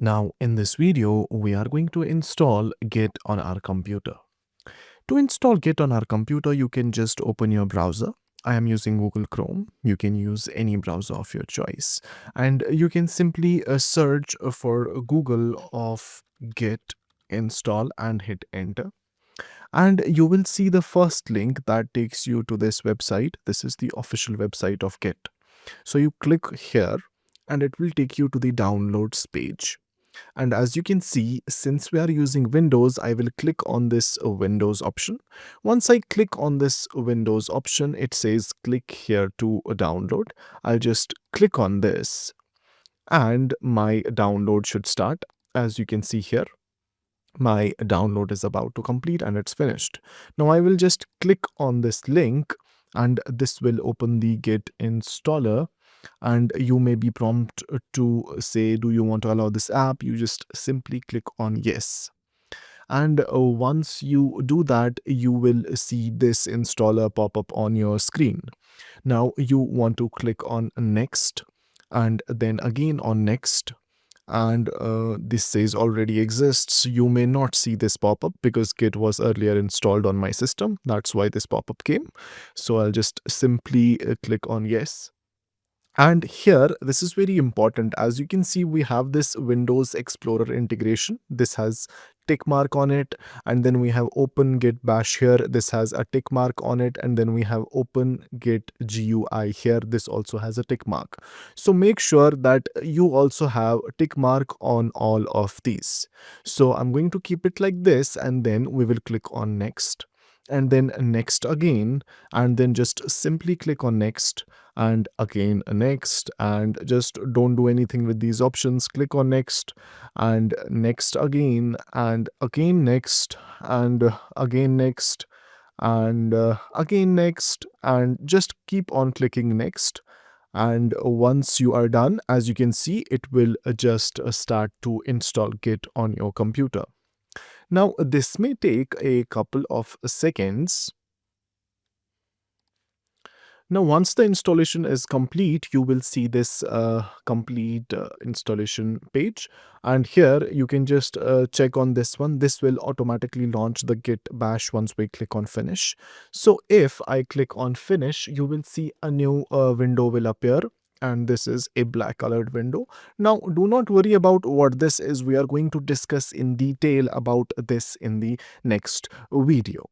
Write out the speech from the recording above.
Now, in this video, we are going to install Git on our computer. To install Git on our computer, you can just open your browser. I am using Google Chrome. You can use any browser of your choice. And you can simply search for Google of Git install and hit enter. And you will see the first link that takes you to this website. This is the official website of Git. So you click here and it will take you to the downloads page. And as you can see, since we are using Windows, I will click on this Windows option. Once I click on this Windows option, it says click here to download. I'll just click on this and my download should start. As you can see here, my download is about to complete and it's finished. Now I will just click on this link and this will open the Git installer, and you may be prompted to say, do you want to allow this app? You just simply click on yes. And once you do that, you will see this installer pop up on your screen. Now you want to click on next and then again on next. And this says already exists. You may not see this pop-up because Git was earlier installed on my system. That's why this pop-up came. So I'll just simply click on yes. And here, this is very important. As you can see, we have this Windows Explorer integration. This has tick mark on it. And then we have Open Git Bash here. This has a tick mark on it. And then we have Open Git GUI here. This also has a tick mark. So make sure that you also have a tick mark on all of these. So I'm going to keep it like this. And then we will click on next. And then next again, and then just simply click on next and again next, and just don't do anything with these options. Click on next and next again and again next and again next and again next, and just keep on clicking next. And once you are done, as you can see, it will just start to install Git on your computer. Now, this may take a couple of seconds. Now, once the installation is complete, you will see this complete installation page. And here you can just check on this one. This will automatically launch the Git bash once we click on finish. So if I click on finish, you will see a new window will appear. And this is a black colored window. Now, do not worry about what this is. We are going to discuss in detail about this in the next video.